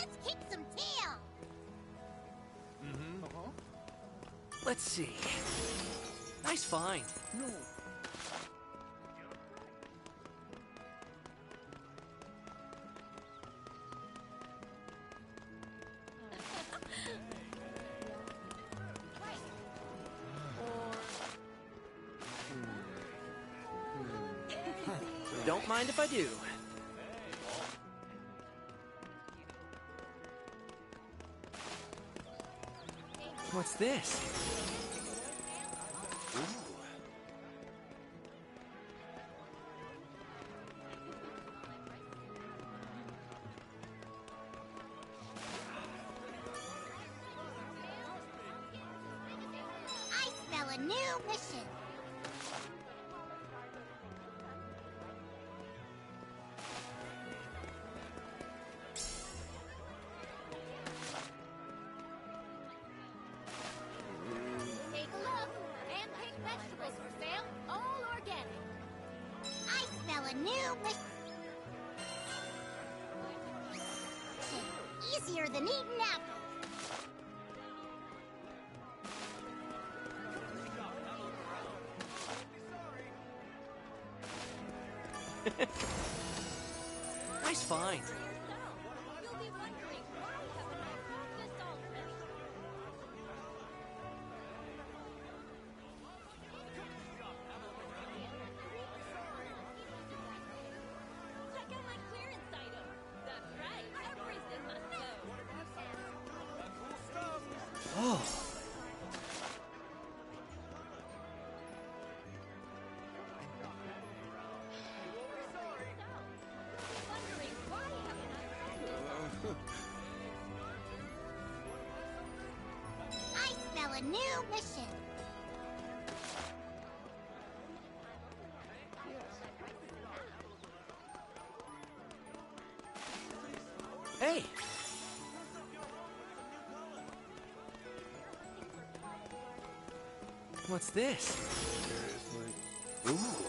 Let's kick some tail. Let's see. Nice find. No. Don't mind if I do. What's this? I smell a new mission. Take a look. Hand-picked vegetables for sale, all organic. I smell a new mission. Easier than eating apples. Nice find. You'll be wondering why haven't I practiced already? Check out my clearance item. That's right, everything must go. Oh. Wondering why haven't I practiced? I smell a new mission. Hey. What's this? Seriously? Ooh.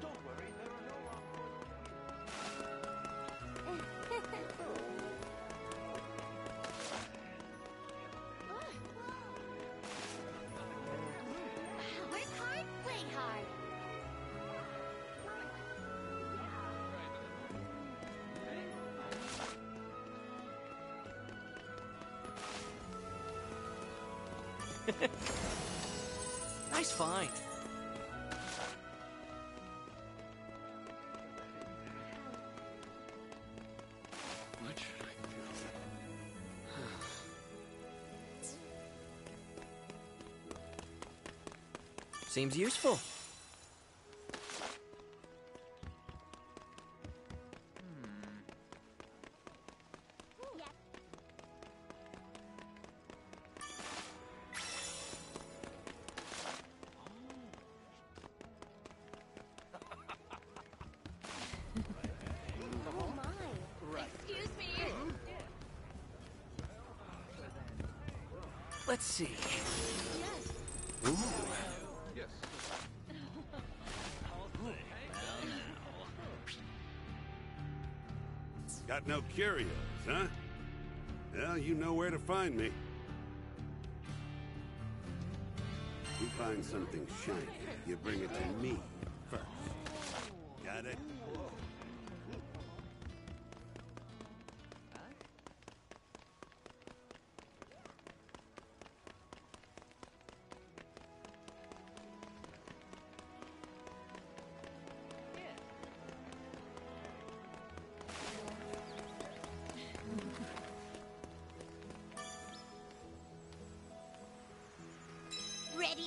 Don't worry, there are no Work hard, play hard. Nice find. What should I do? Seems useful. Yep. Oh my. Excuse me. Let's see. Yes. Ooh. Yes. Got no curios, huh? Well, you know where to find me. You find something shiny, you bring it to me first. Got it?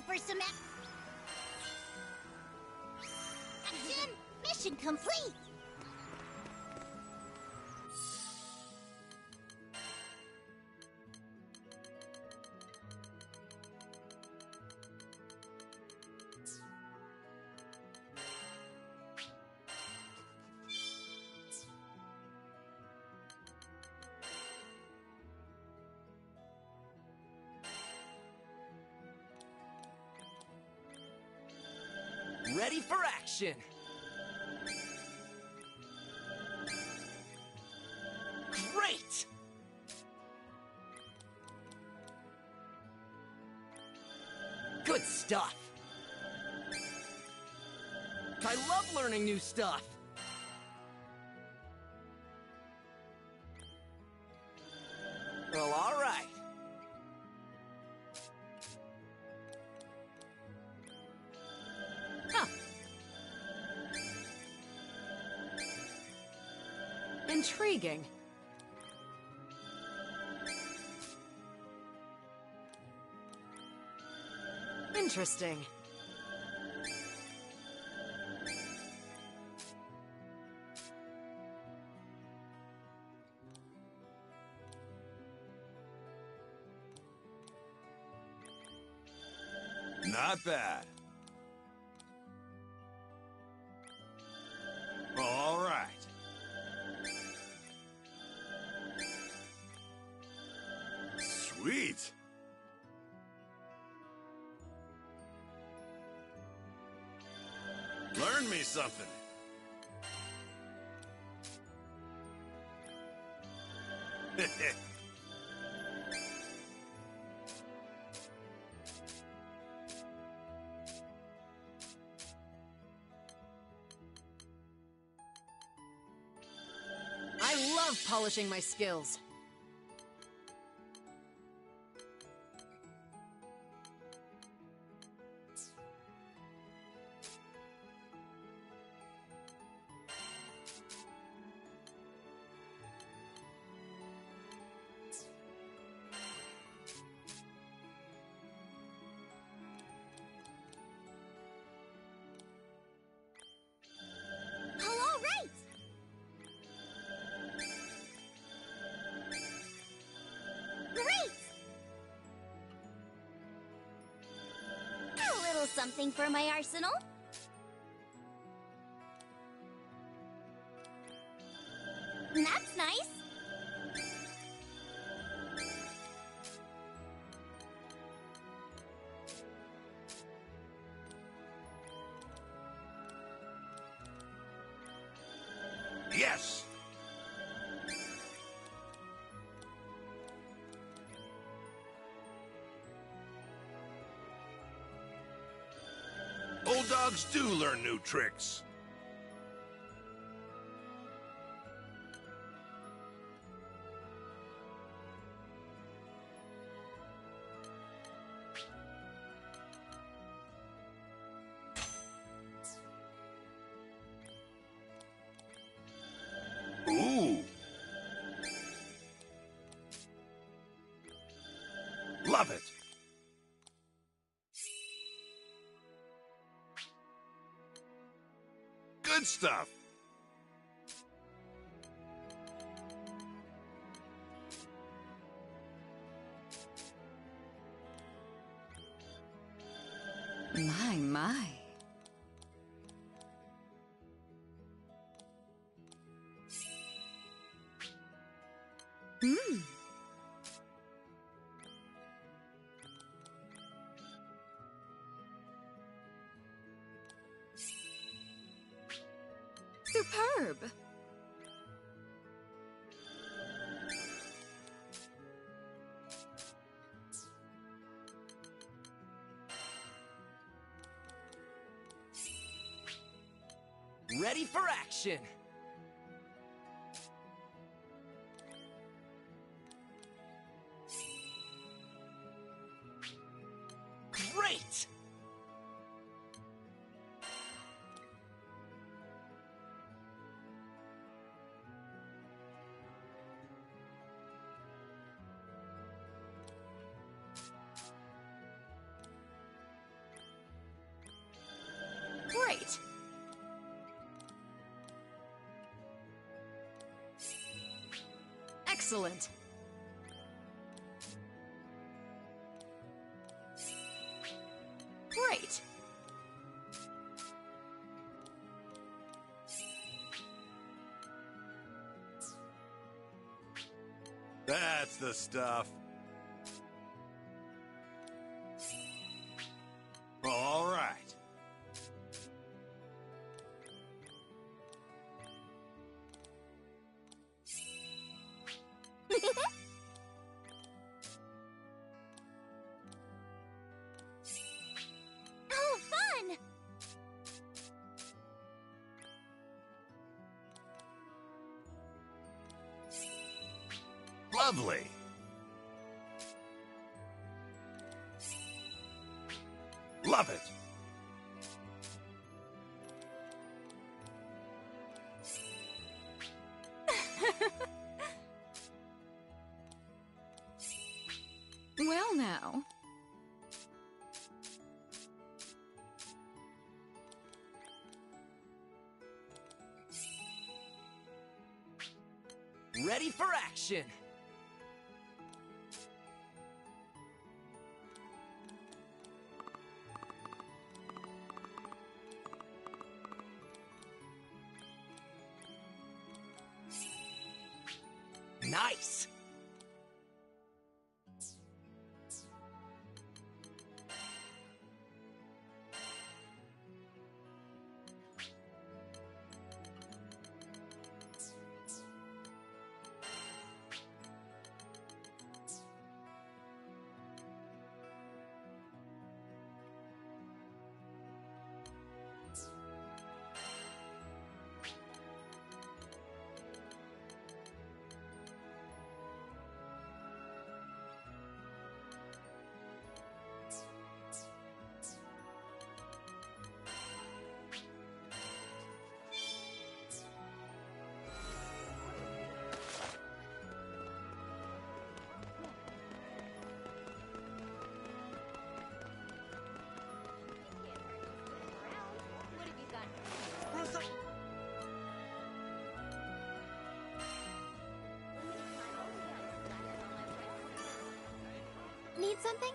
for some action? Mission complete! Ready for action! Great! Good stuff! I love learning new stuff! Well, alright. Huh. Intriguing. Interesting. Not bad. All right. Sweet. Learn me something. I love polishing my skills. All right! Great! A little something for my arsenal. That's nice. Yes. Old dogs do learn new tricks. Ooh. Love it. Good stuff. My. Superb. Ready for action! Great! Excellent. Great. That's the stuff. All right. Oh, fun! Lovely. Love it. Well now. Ready for action. Nice. What have you got? Need something?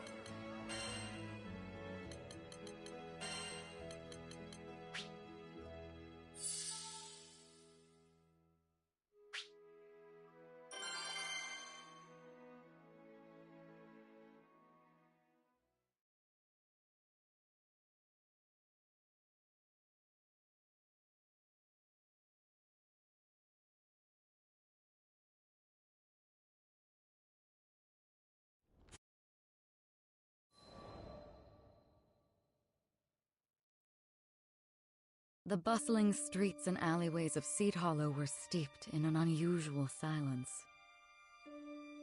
The bustling streets and alleyways of Seed Hollow were steeped in an unusual silence.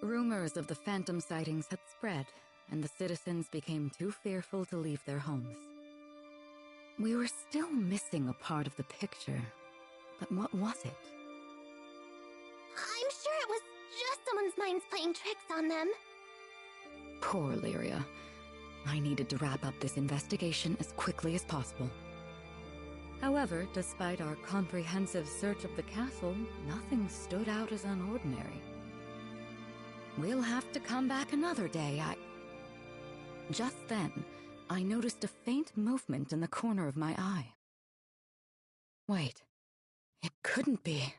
Rumors of the phantom sightings had spread, and the citizens became too fearful to leave their homes. We were still missing a part of the picture, but what was it? I'm sure it was just someone's minds playing tricks on them. Poor Lyria. I needed to wrap up this investigation as quickly as possible. However, despite our comprehensive search of the castle, nothing stood out as unordinary. We'll have to come back another day. Just then, I noticed a faint movement in the corner of my eye. Wait, it couldn't be.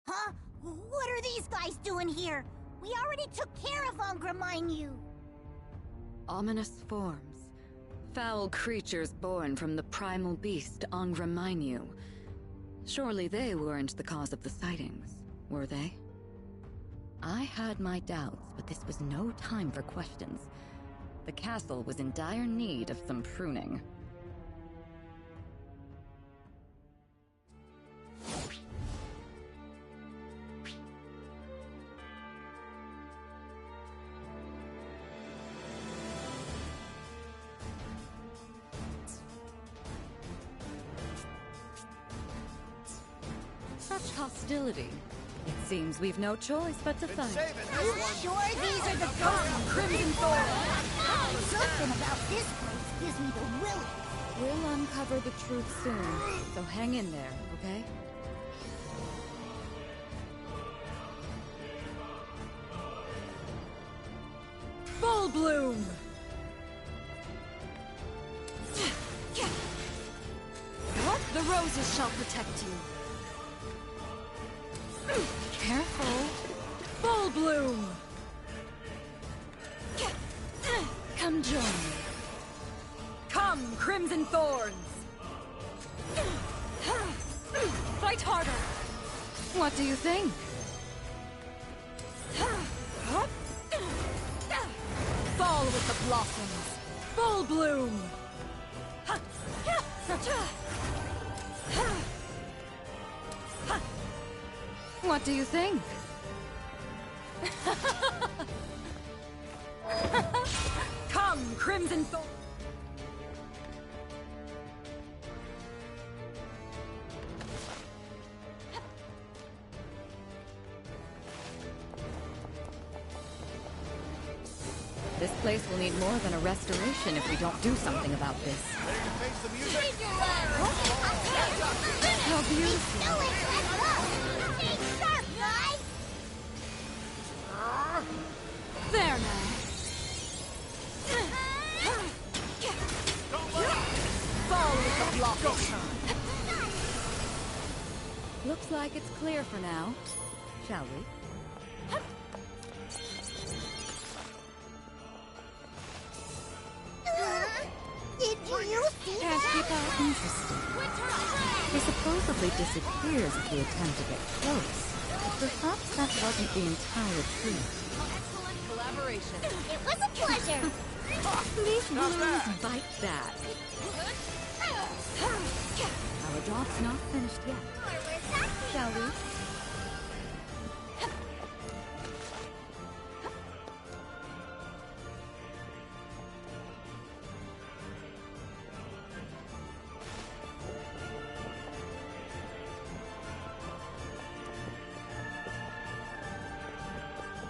Huh? What are these guys doing here? We already took care of Granblue. Ominous forms. Foul creatures born from the primal beast Granblue. Surely they weren't the cause of the sightings, were they? I had my doubts, but this was no time for questions. The castle was in dire need of some pruning. Such hostility. It seems we've no choice but to fight. You sure these are the ghosts? Crimson Thorn! Something about this place gives me the willies. We'll uncover the truth soon, so hang in there, okay? roses shall protect you. Careful. Full bloom. Come join me. Come, crimson thorns. Fight harder. What do you think? Fall with the blossoms. Full bloom. What do you think? Come, crimson thorns. This place will need more than a restoration if we don't do something about this. How beautiful. Do it! Let's go! Stay sharp, guys! There now. Fall with the blossom. Looks like it's clear for now. Shall we? Did you see Can't that? keep up. Interesting. He supposedly disappears if we attempt to get close. Perhaps that wasn't the entire truth. Excellent collaboration. It was a pleasure! These blooms bite that. Our job's not finished yet. Shall we?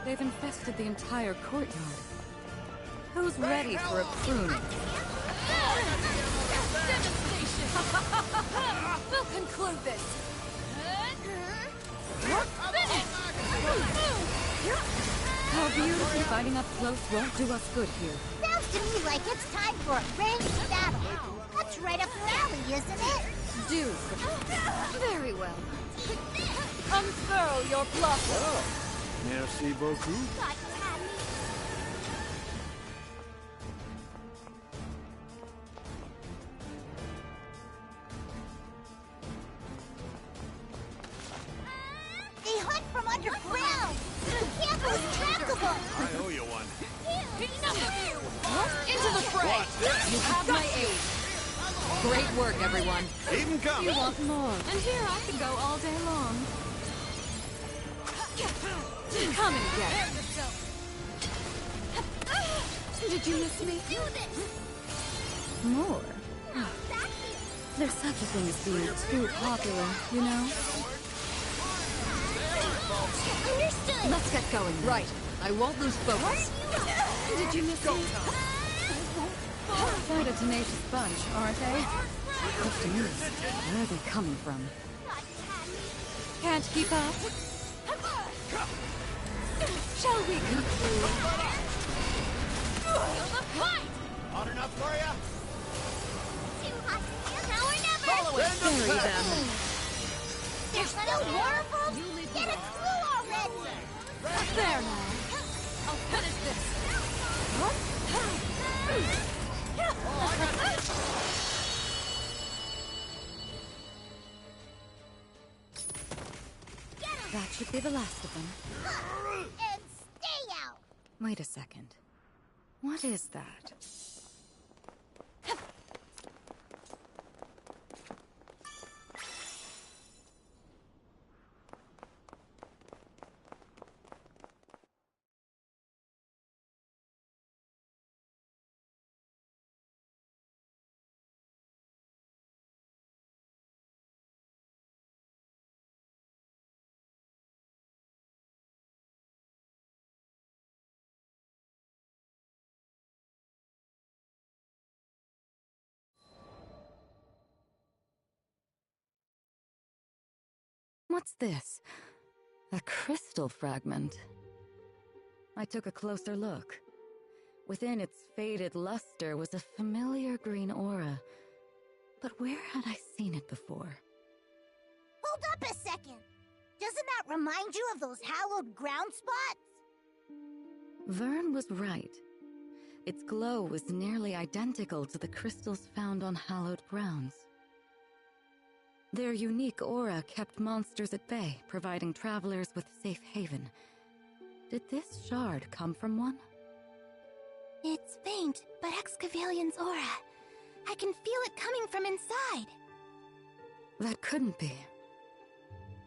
They've infested the entire courtyard. Who's ready for a pruning? Devastation. We'll conclude this. How beautiful fighting up close won't do us good here. Sounds to me like it's time for a ranged battle. That's right up your alley, isn't it? Do. Very well. Unfurl your blossom. Merci beaucoup. God, Patty. They hunt from underground. The camp was trackable. I owe you one. Enough of you. Into the fray. You have my aid. Great work, everyone. Even come. You want more? And here I can go all day long. Come and get it. Did you miss me? Do this. More? There's such a thing as being too popular, you know? Understood. Let's get going. Right. I won't lose focus. Did you miss me? Quite a tenacious bunch, aren't they? What's the news? Where are they coming from? Can't keep up? Shall we conclude? Hot enough for ya? Too hot to stand now or never. Bury them. There's still more of them? Get a clue already. There now. I'll finish this. That should be the last of them. And stay out. Wait a second. What is that? What's this? A crystal fragment. I took a closer look. Within its faded luster was a familiar green aura. But where had I seen it before? Hold up a second! Doesn't that remind you of those hallowed ground spots? Vern was right. Its glow was nearly identical to the crystals found on hallowed grounds. Their unique aura kept monsters at bay, providing travelers with safe haven. Did this shard come from one? It's faint, but Excavalian's aura. I can feel it coming from inside. That couldn't be.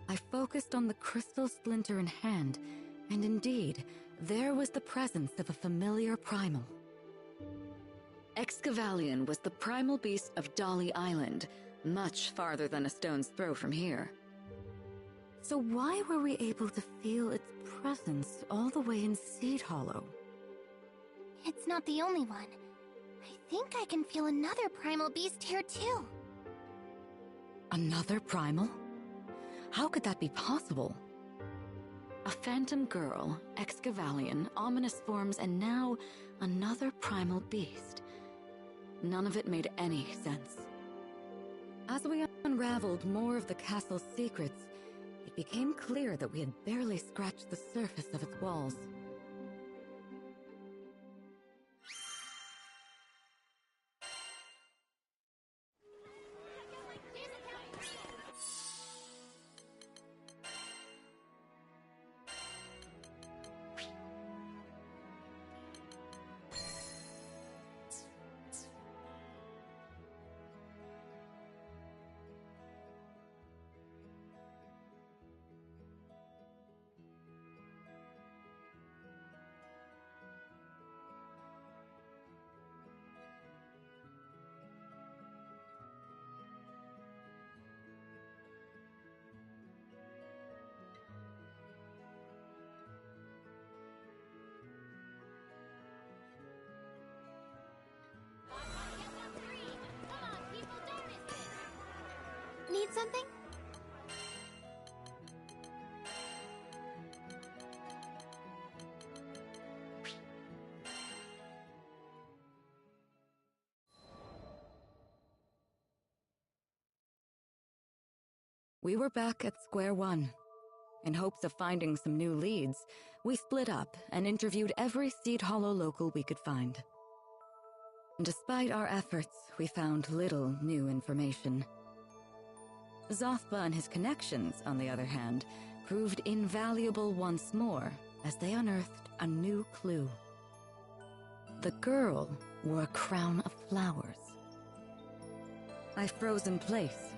I focused on the crystal splinter in hand, and indeed, there was the presence of a familiar primal. Excavalian was the primal beast of Dolly Island, much farther than a stone's throw from here. So why were we able to feel its presence all the way in Seed Hollow? It's not the only one. I think I can feel another primal beast here too. Another primal? How could that be possible? A phantom girl, Excavalian, ominous forms, and now another primal beast. None of it made any sense. As we unraveled more of the castle's secrets, it became clear that we had barely scratched the surface of its walls. Need something? We were back at square one. In hopes of finding some new leads, we split up and interviewed every Seed Hollow local we could find. Despite our efforts, we found little new information. Zothba and his connections, on the other hand, proved invaluable once more as they unearthed a new clue. The girl wore a crown of flowers. I froze in place.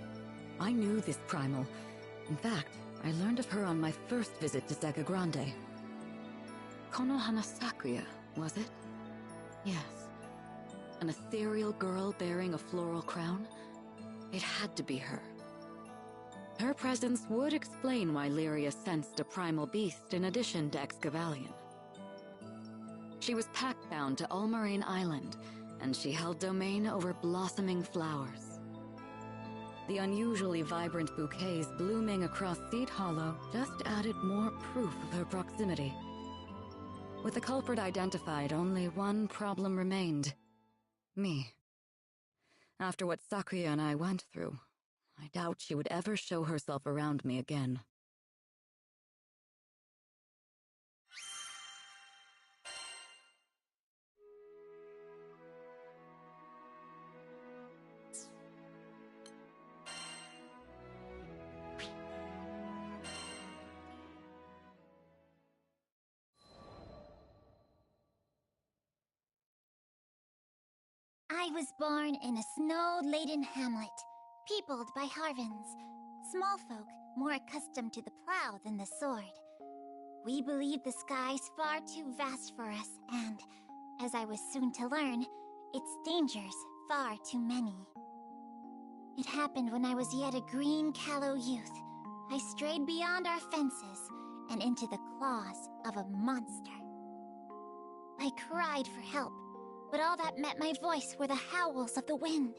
I knew this primal. In fact, I learned of her on my first visit to Zega Grande. Konohana Sakuya, was it? Yes. An ethereal girl bearing a floral crown? It had to be her. Her presence would explain why Lyria sensed a primal beast in addition to Excavalian. She was pact-bound to Ulmarine Island, and she held domain over blossoming flowers. The unusually vibrant bouquets blooming across Seed Hollow just added more proof of her proximity. With the culprit identified, only one problem remained. Me. After what Sakuya and I went through, I doubt she would ever show herself around me again. I was born in a snow-laden hamlet, peopled by Harvins, small folk more accustomed to the plow than the sword. We believe the sky's far too vast for us, and, as I was soon to learn, its dangers far too many. It happened when I was yet a green, callow youth. I strayed beyond our fences and into the claws of a monster. I cried for help, but all that met my voice were the howls of the wind.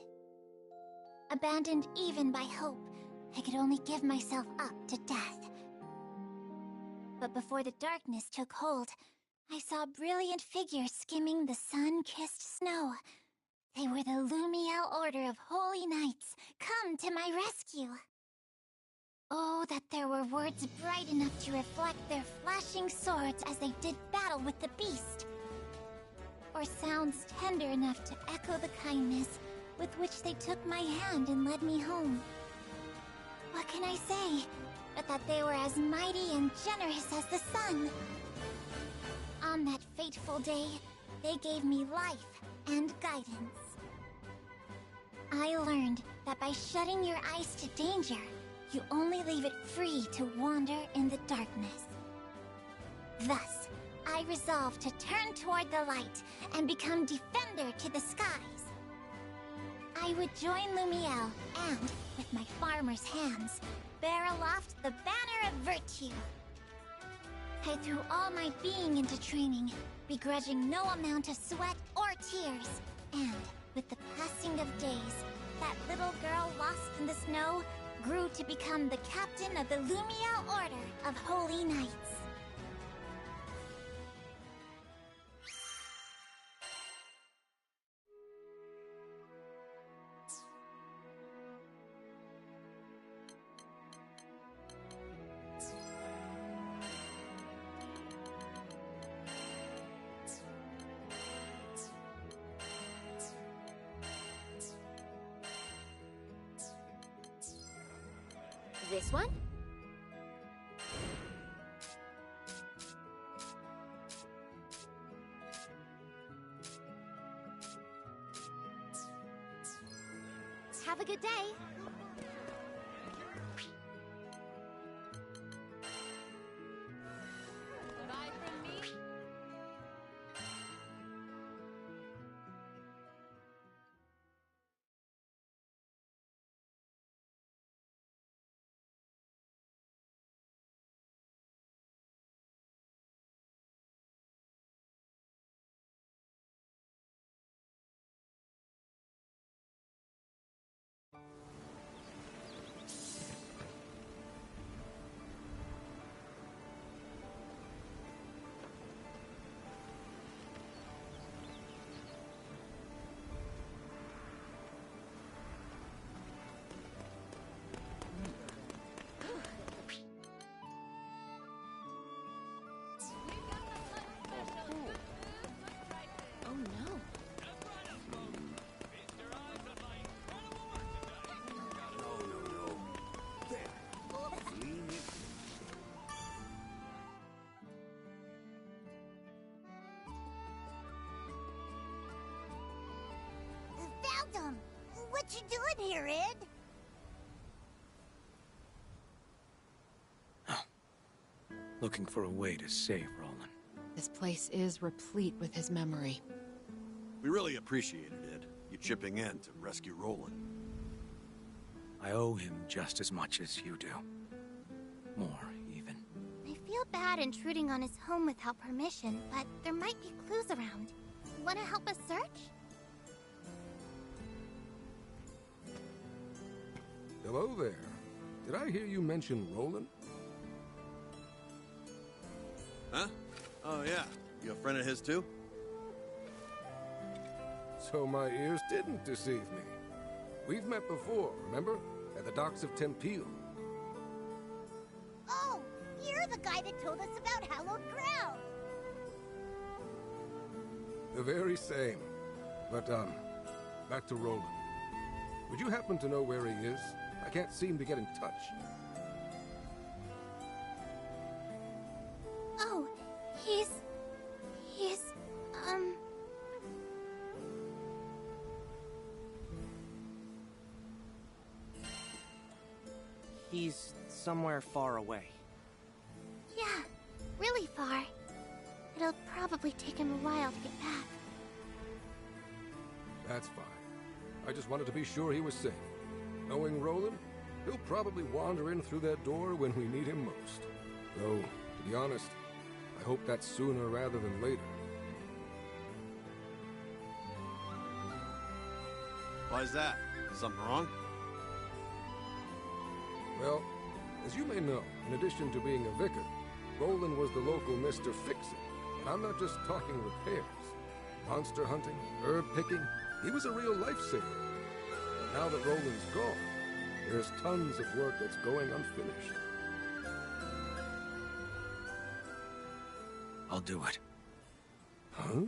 Abandoned even by hope, I could only give myself up to death. But before the darkness took hold, I saw brilliant figures skimming the sun-kissed snow. They were the Lumiel Order of Holy Knights, come to my rescue. Oh, that there were words bright enough to reflect their flashing swords as they did battle with the beast. Or sounds tender enough to echo the kindness with which they took my hand and led me home. What can I say, but that they were as mighty and generous as the sun? On that fateful day, they gave me life and guidance. I learned that by shutting your eyes to danger, you only leave it free to wander in the darkness. Thus, I resolved to turn toward the light and become defender to the skies. I would join Lumiel and, with my farmer's hands, bear aloft the banner of virtue. I threw all my being into training, begrudging no amount of sweat or tears. And, with the passing of days, that little girl lost in the snow grew to become the captain of the Lumiel Order of Holy Knights. This one? Have a good day. Bye from me. Oh no. No. There. Lean in. Found him! What you doing here, Ed? Looking for a way to save Roland. This place is replete with his memory. We really appreciate it, Ed. You chipping in to rescue Roland. I owe him just as much as you do. More, even. I feel bad intruding on his home without permission, but there might be clues around. Wanna help us search? Hello there. Did I hear you mention Roland? Huh? Oh, yeah. You a friend of his, too? So my ears didn't deceive me. We've met before, remember? At the docks of Tempeal. Oh, you're the guy that told us about hallowed ground! The very same. But, back to Roland. Would you happen to know where he is? I can't seem to get in touch. Oh, he's... He's somewhere far away. Yeah, really far. It'll probably take him a while to get back. That's fine. I just wanted to be sure he was safe. Knowing Roland, he'll probably wander in through that door when we need him most. Though, to be honest, I hope that's sooner rather than later. Why is that? Something wrong? Well, as you may know, in addition to being a vicar, Roland was the local Mr. Fix-It. And I'm not just talking repairs. Monster hunting, herb picking, he was a real lifesaver. Now that Roland's gone, There's tons of work that's going unfinished. I'll do it. Huh?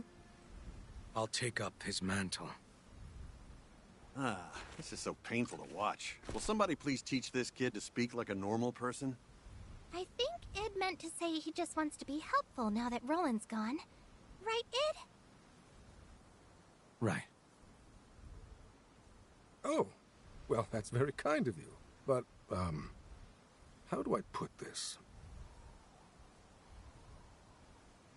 I'll take up his mantle. Ah, this is so painful to watch. Will somebody please teach this kid to speak like a normal person? I think Id meant to say he just wants to be helpful now that Roland's gone. Right, Id? Right. Oh, well, that's very kind of you. But, how do I put this?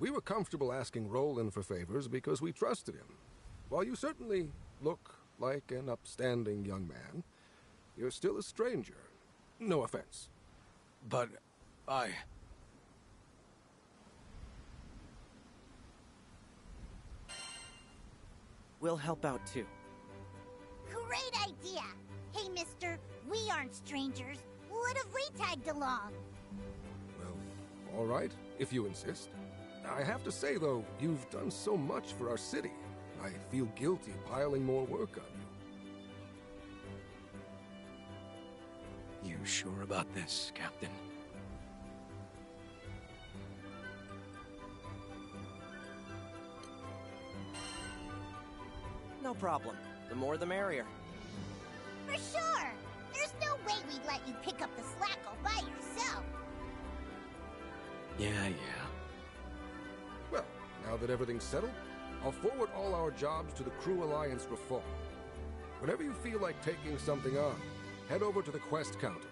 We were comfortable asking Roland for favors because we trusted him. While you certainly look like an upstanding young man, you're still a stranger. No offense. But We'll help out too. Great idea! Hey, mister, we aren't strangers. What if we tagged along? Well, all right, if you insist. I have to say, though, you've done so much for our city. I feel guilty piling more work on you. you sure about this, Captain? No problem. The more the merrier. For sure! There's no way we'd let you pick up the slack all by yourself. Yeah. Well, now that everything's settled, I'll forward all our jobs to the Crew Alliance Reform. Whenever you feel like taking something on, head over to the quest counter.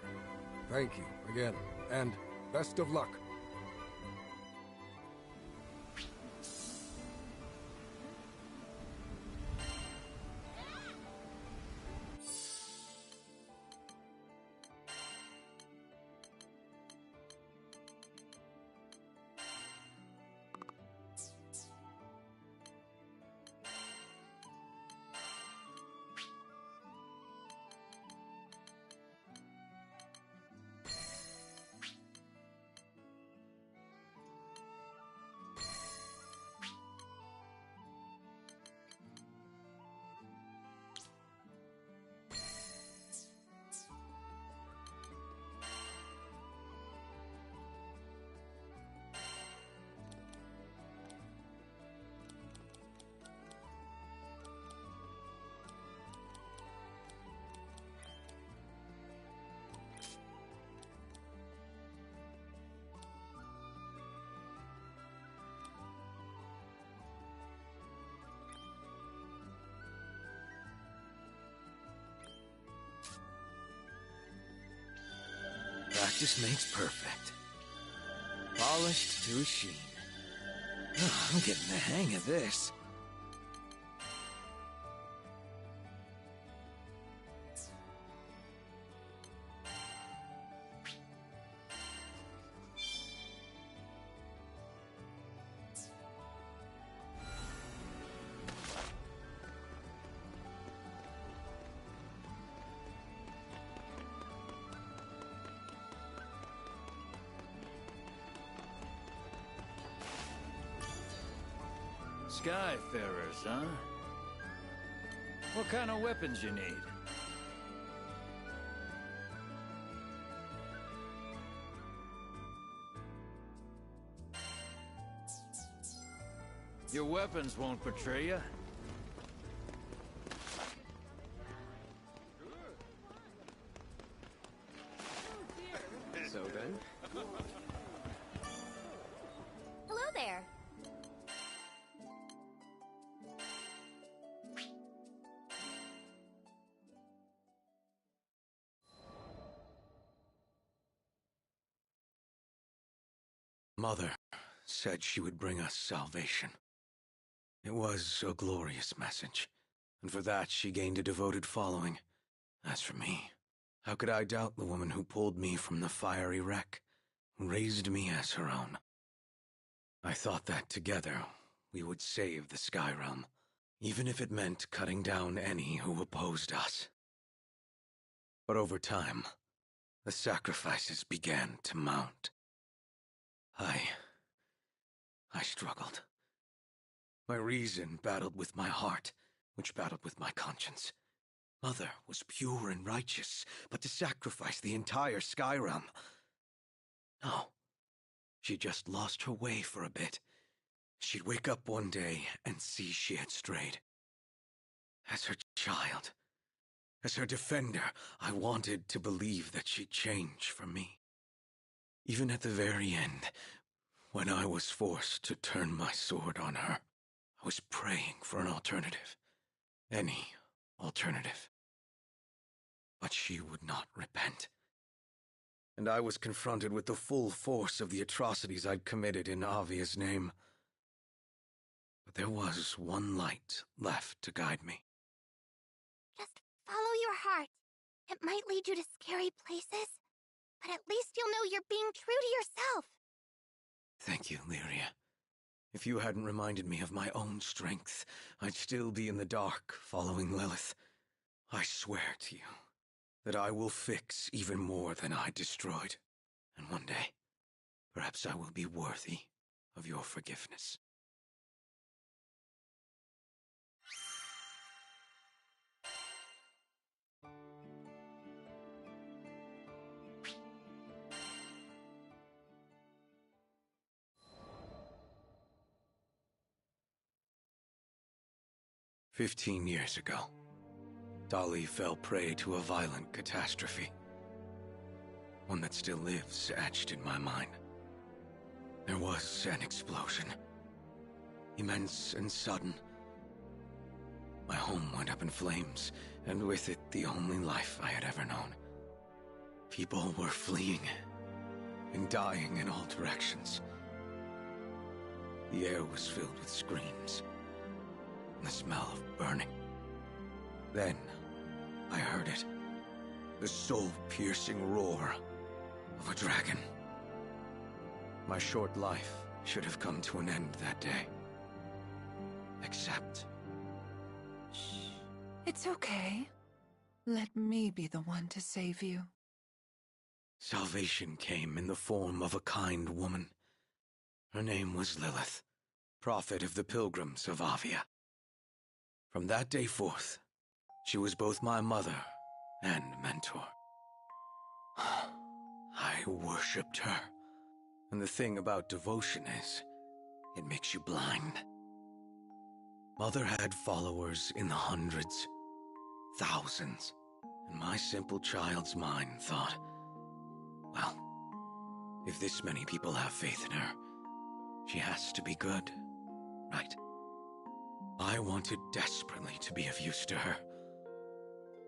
Thank you again, and best of luck. Practice makes perfect. Polished to a sheen. Oh, I'm getting the hang of this. Skyfarers, huh? What kind of weapons you need? Your weapons won't betray you. So then? Hello there. Mother said she would bring us salvation. It was a glorious message, and for that she gained a devoted following. As for me, how could I doubt the woman who pulled me from the fiery wreck, who raised me as her own? I thought that together we would save the Sky Realm, even if it meant cutting down any who opposed us. But over time, the sacrifices began to mount. I struggled. My reason battled with my heart, which battled with my conscience. Mother was pure and righteous, but to sacrifice the entire Sky Realm. No. She just lost her way for a bit. She'd wake up one day and see she had strayed. As her child, as her defender, I wanted to believe that she'd change for me. Even at the very end, when I was forced to turn my sword on her, I was praying for an alternative. Any alternative. But she would not repent. And I was confronted with the full force of the atrocities I'd committed in Avia's name. But there was one light left to guide me. Just follow your heart. It might lead you to scary places, but at least you'll know you're being true to yourself. Thank you, Lyria. If you hadn't reminded me of my own strength, I'd still be in the dark following Lilith. I swear to you that I will fix even more than I destroyed. And one day, perhaps I will be worthy of your forgiveness. "15 years ago, Dolly fell prey to a violent catastrophe. One that still lives etched in my mind. There was an explosion. Immense and sudden. My home went up in flames, and with it the only life I had ever known. People were fleeing and dying in all directions. The air was filled with screams and the smell of burning. Then I heard it. The soul-piercing roar of a dragon. My short life should have come to an end that day. Except... Shh. It's okay. Let me be the one to save you. Salvation came in the form of a kind woman. Her name was Lilith, prophet of the pilgrims of Avia. From that day forth, she was both my mother and mentor. I worshipped her. And the thing about devotion is, it makes you blind. Mother had followers in the hundreds, thousands, and my simple child's mind thought, well, if this many people have faith in her, she has to be good, right? I wanted desperately to be of use to her.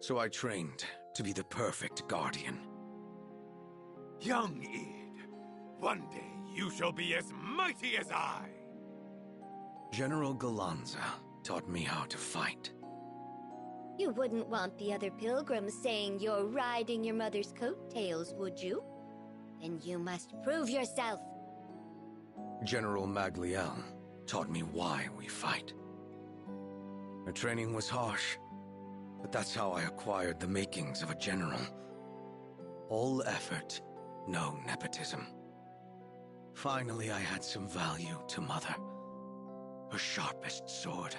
So I trained to be the perfect guardian. Young Id, one day you shall be as mighty as I. General Galanza taught me how to fight. You wouldn't want the other pilgrims saying you're riding your mother's coattails, would you? Then you must prove yourself. General Magliel taught me why we fight. Her training was harsh, but that's how I acquired the makings of a general. All effort, no nepotism. Finally, I had some value to Mother. Her sharpest sword.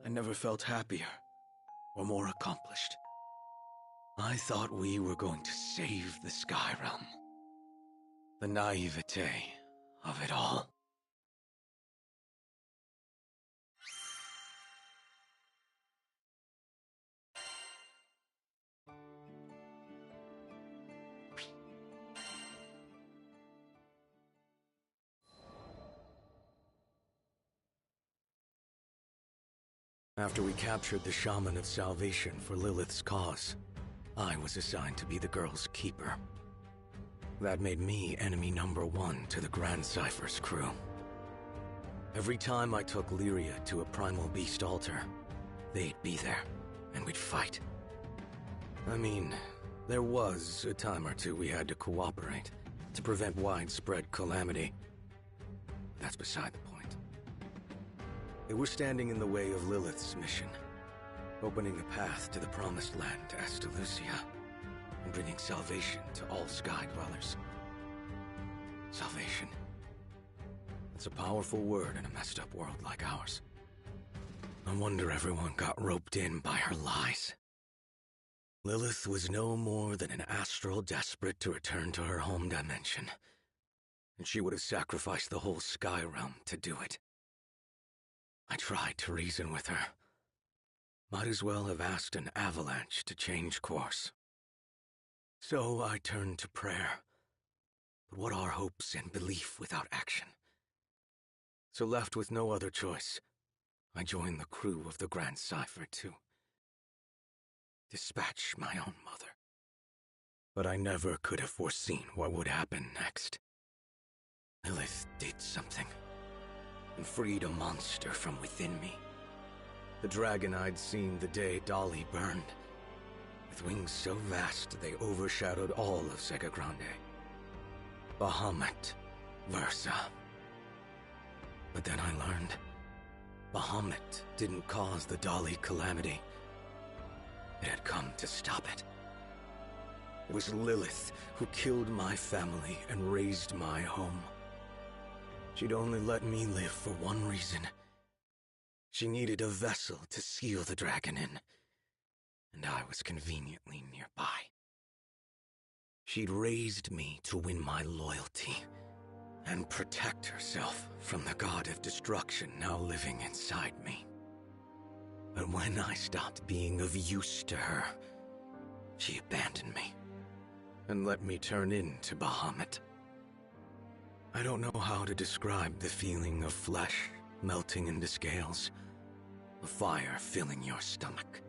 I never felt happier or more accomplished. I thought we were going to save the Sky Realm. The naivete of it all. After we captured the Shaman of Salvation for Lilith's cause, I was assigned to be the girl's keeper. That made me enemy number one to the Grand Cypher's crew. Every time I took Lyria to a primal beast altar, they'd be there, and we'd fight. I mean, there was a time or two we had to cooperate to prevent widespread calamity. That's beside the point. They were standing in the way of Lilith's mission, opening a path to the promised land, Astalucia, and bringing salvation to all Sky Dwellers. Salvation. It's a powerful word in a messed up world like ours. No wonder everyone got roped in by her lies. Lilith was no more than an astral desperate to return to her home dimension, and she would have sacrificed the whole Sky Realm to do it. I tried to reason with her. Might as well have asked an avalanche to change course. So I turned to prayer. But what are hopes and belief without action? So left with no other choice, I joined the crew of the Grand Cipher to dispatch my own mother. But I never could have foreseen what would happen next. Lilith did something, and freed a monster from within me. The dragon I'd seen the day Dolly burned, with wings so vast they overshadowed all of Sega Grande. Bahamut Versa. But then I learned Bahamut didn't cause the Dolly calamity. It had come to stop it. It was Lilith who killed my family and razed my home. She'd only let me live for one reason. She needed a vessel to seal the dragon in, and I was conveniently nearby. She'd raised me to win my loyalty and protect herself from the god of destruction now living inside me. But when I stopped being of use to her, she abandoned me and let me turn into Bahamut. I don't know how to describe the feeling of flesh melting into scales, a fire filling your stomach.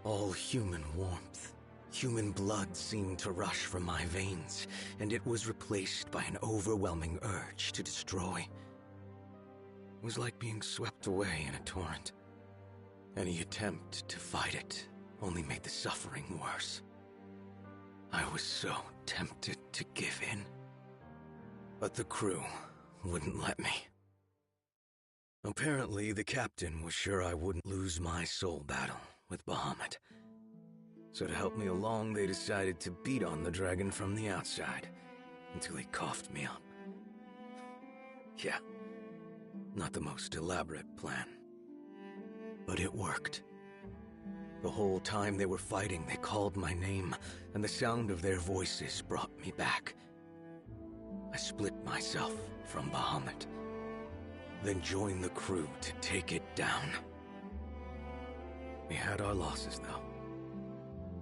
All human warmth, human blood seemed to rush from my veins, and it was replaced by an overwhelming urge to destroy. It was like being swept away in a torrent. Any attempt to fight it only made the suffering worse. I was so tempted to give in, but the crew wouldn't let me. Apparently, the captain was sure I wouldn't lose my soul battle with Bahamut. So to help me along, they decided to beat on the dragon from the outside until he coughed me up. Yeah, not the most elaborate plan. But it worked. The whole time they were fighting, they called my name, and the sound of their voices brought me back. I split myself from Bahamut, then joined the crew to take it down. We had our losses, though.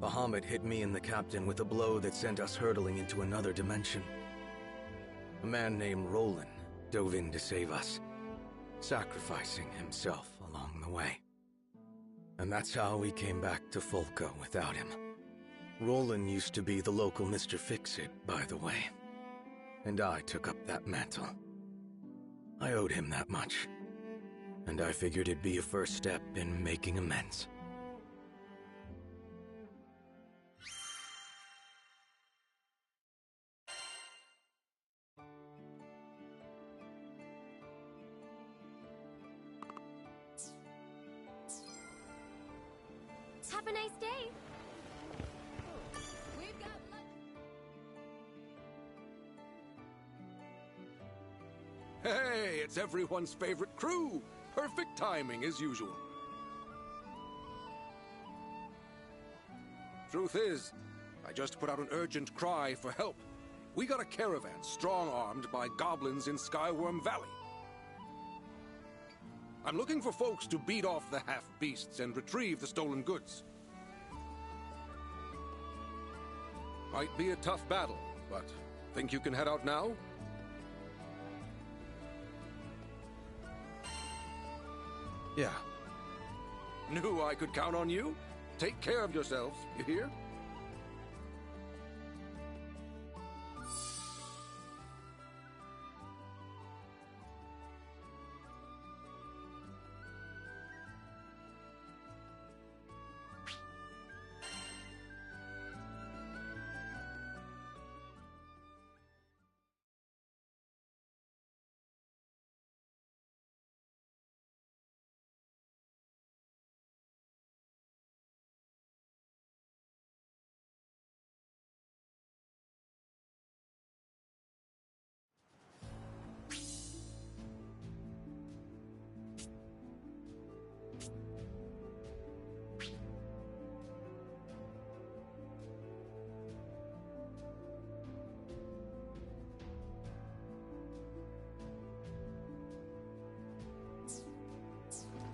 Bahamut hit me and the captain with a blow that sent us hurtling into another dimension. A man named Roland dove in to save us, sacrificing himself along the way. And that's how we came back to Folka without him. Roland used to be the local Mr. Fix-It, by the way, and I took up that mantle. I owed him that much, and I figured it'd be a first step in making amends. Have a nice day. We've got Hey, it's everyone's favorite crew. Perfect timing as usual. Truth is, I just put out an urgent cry for help. We got a caravan strong-armed by goblins in Skyworm Valley. I'm looking for folks to beat off the half-beasts and retrieve the stolen goods. Might be a tough battle, but think you can head out now? Yeah. Knew I could count on you. Take care of yourselves, you hear?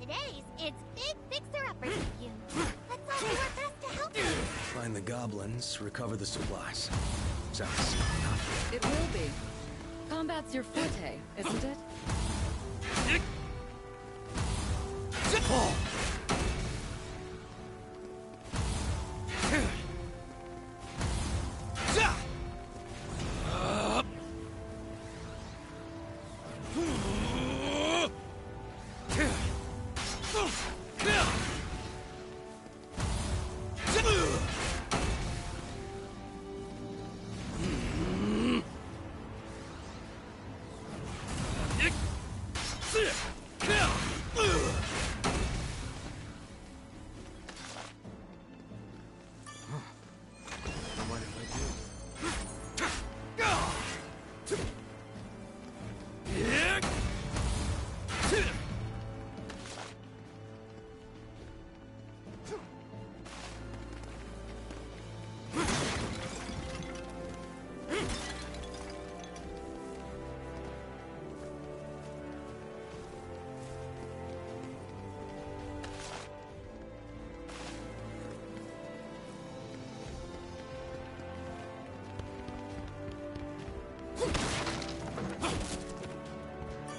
Today's it's big fixer-upper with you. Let's all do our best to help you. Find the goblins, recover the supplies. Sounds It will be. Combat's your forte, isn't it?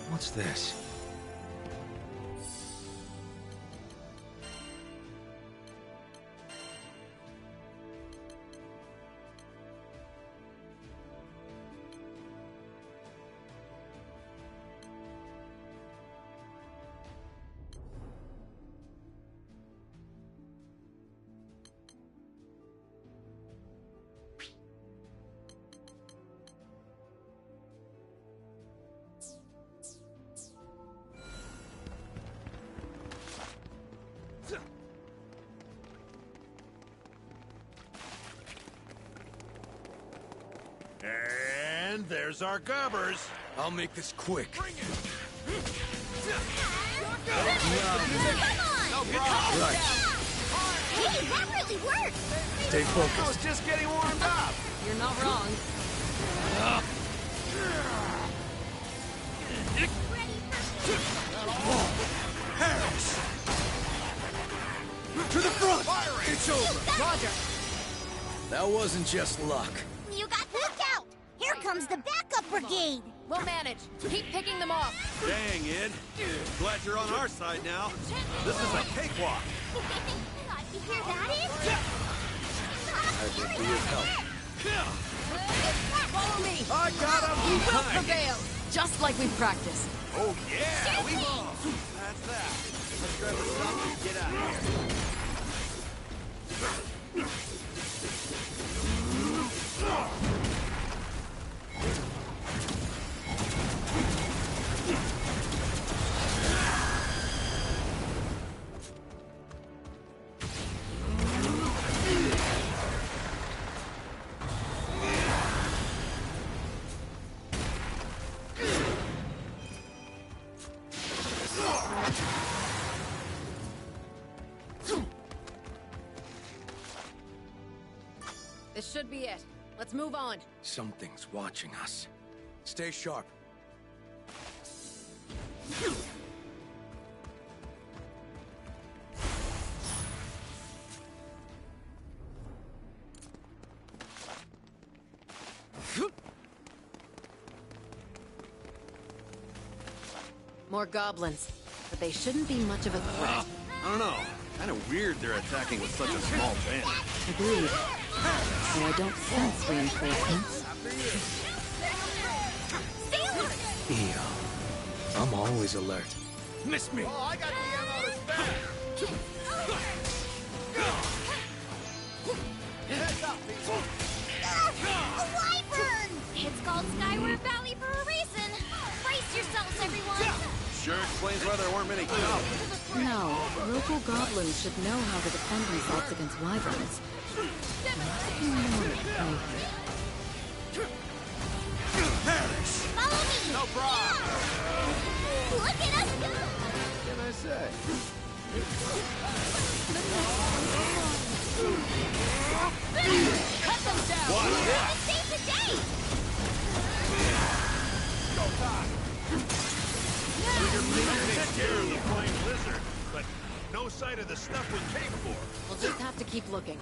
What's this? And there's our gobbers. I'll make this quick. Bring it. No problem. Right. Hey, that really worked. Stay focused. I was just getting warmed up. You're not wrong. Harris! To the front! It's over! Roger. That wasn't just luck. You got look out. Here comes the backup brigade. We'll manage. Keep picking them off. Dang, Id. Glad you're on our side now. This is a cakewalk. You hear that, Id? I will be of help. Follow me. I got him. We will prevail. Just like we practiced. Oh, yeah. We will. That's that. Let's grab the stuff and get out of here. This should be it. Let's move on. Something's watching us. Stay sharp. More goblins. But they shouldn't be much of a threat. I don't know. Kind of weird they're attacking with such a small band. Agreed. So I don't sense reinforcements. Eo. I'm always alert. Miss me! Oh, I got the ammo to spare. Heads up, people. A wyvern! It's called Skyward Valley for a reason. Brace yourselves, everyone. Sure explains why there weren't many goblins. No, local goblins should know how to defend themselves against wyverns. Nothing more at play here. Follow me. No problem. Look at us go. What can I say? Save the day! Go time! Take care of the flying lizard, but no sight of the stuff we came for. We'll just have to keep looking.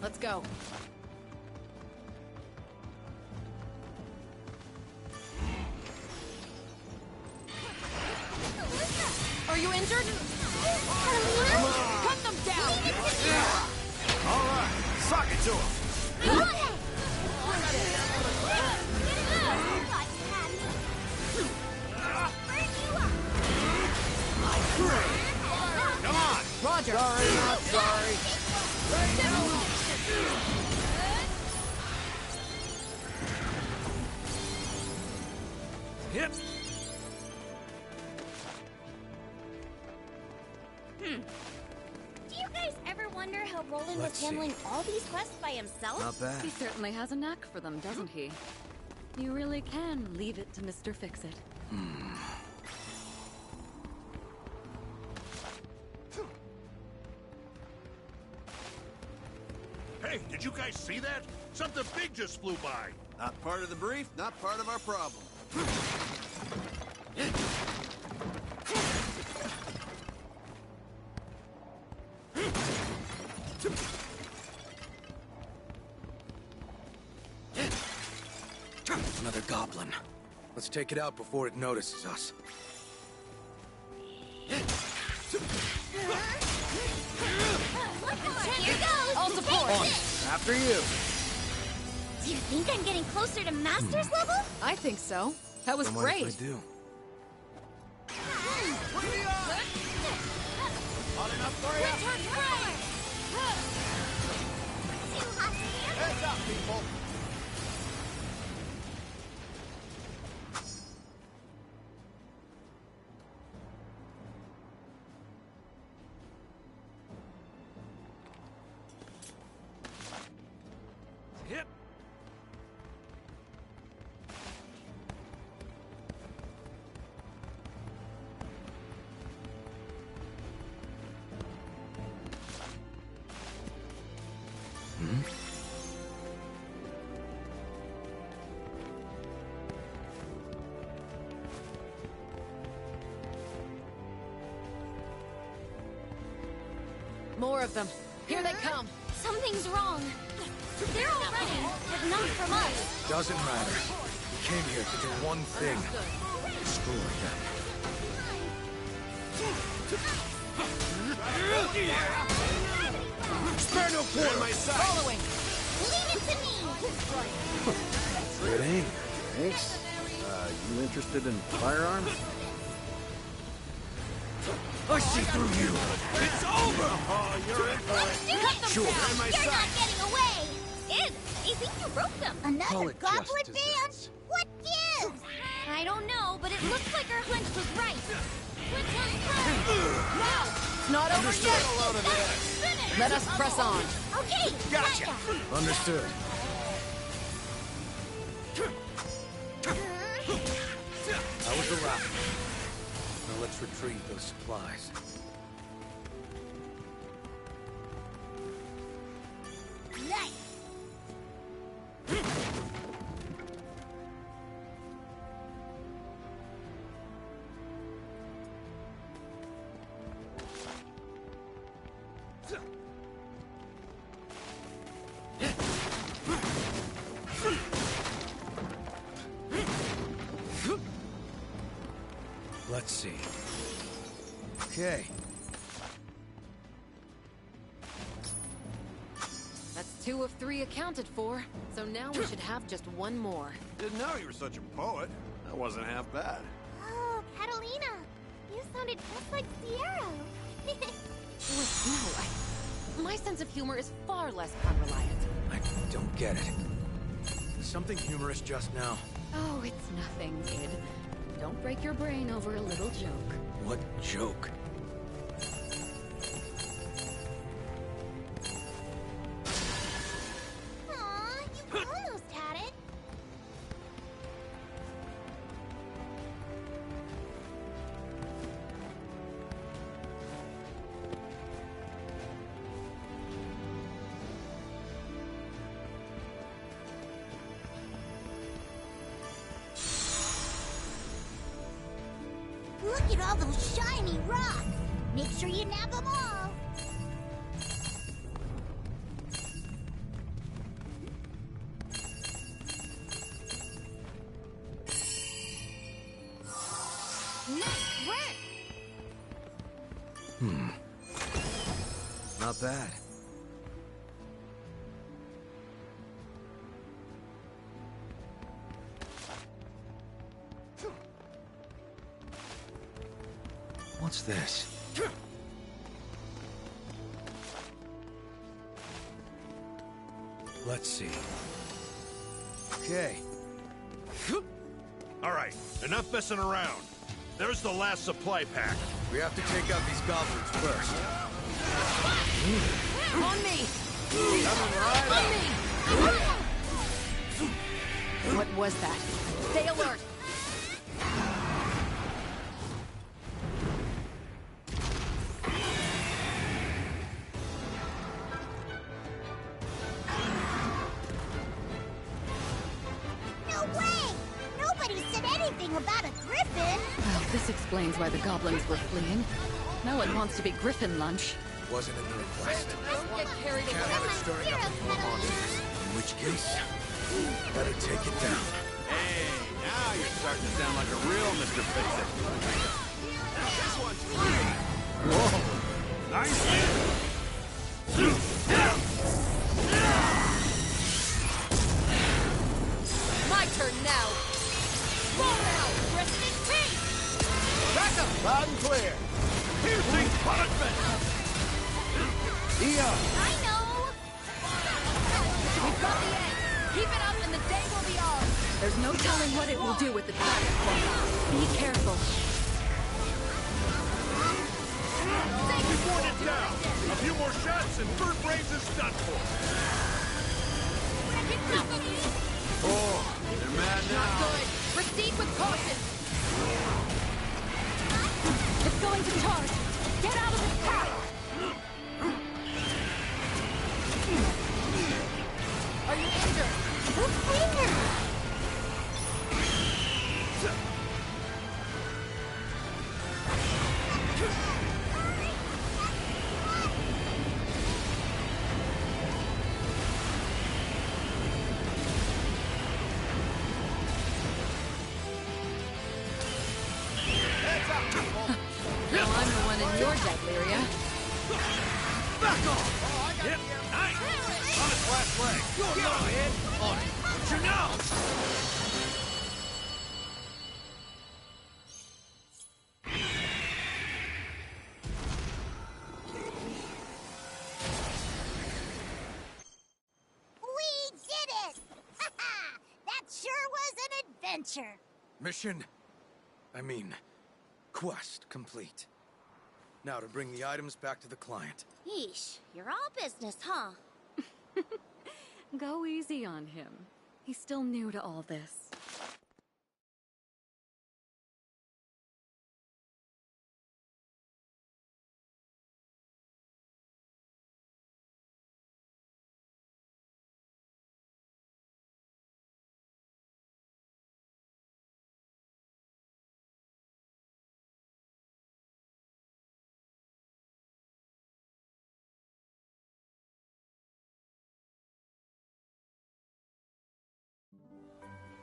Let's go. Are you injured? Come on! Cut them down! All right, sock it to him. Come on! Roger! Sorry, not sorry. Yep. Do you guys ever wonder how Roland Let's was handling all these quests by himself? Not bad. He certainly has a knack for them, doesn't he? You really can leave it to Mr. Fix-It. Hey, did you guys see that? Something big just flew by. Not part of the brief, not part of our problem. Another goblin. Let's take it out before it notices us. Here goes! All support! After you. Do you think I'm getting closer to Master's level? I think so. That was Don't mind great. if I do. Hot enough for you? Heads up, people. Yep. More of them. Here they come. Something's wrong. They're all running, but not from us. Doesn't matter. We came here to do one thing. Destroy them. Spare no quarter. My side. Following. Leave it to me! Good aim. Thanks. You interested in firearms? I see through you. It's over! Oh, you're in for it. Cut them Sure. down! my You're side. not getting away! Id, I think you broke them. Call Another it goblin just band? desserts. What gives? I don't know, but it looks like our hunch was right. Which one's right? Now! It's not over yet. Finish! Let us press on. Okay, Gotcha. Understood. That was the route. Now let's retrieve those supplies. Nice! Let's see. Okay. That's 2 of 3 accounted for. So now we should have just one more. Didn't know you were such a poet. That wasn't half bad. Oh, Catalina! You sounded just like Sierra. Wait, no, my sense of humor is far less pun-reliant. I don't get it. Something humorous just now. Oh, it's nothing, kid. Don't break your brain over a little joke. What joke? Aw, you almost had it. Look at all those shiny rocks! Make sure you nab them all! Nice work! Not bad. What's this? Let's see. Okay. All right, enough messing around. There's the last supply pack. We have to take out these goblins first. On me! On me! What was that? Stay alert! No way! Nobody said anything about a griffin! Well, this explains why the goblins were fleeing. No one wants to be griffin lunch. Wasn't in the request. Don't get carried away. Can't have it stirring up more monsters. In which case, better take it down. Hey, now you're starting to sound like a real Mr. Fix-It. This one's free! Whoa! Nice hit! My turn now! Roll out! Rest in peace! Back up! Loud and clear! Piercing punishment! I know! We've got the edge! Keep it up and the day will be ours! There's no telling what it will do with the traffic clock. Be careful. We've worn it down! A few more shots and Bird Brains is done for! Oh, they're mad Not now! good! Proceed with caution! It's going to charge. Get out of its path. Are you injured? Now I'm the one in your dead area. Back off! Hit! Nice! On its last leg! Get on, Ed! On it! What you know? We did it! That sure was an adventure! Mission, quest complete. Now to bring the items back to the client. Yeesh, you're all business, huh? Go easy on him. He's still new to all this.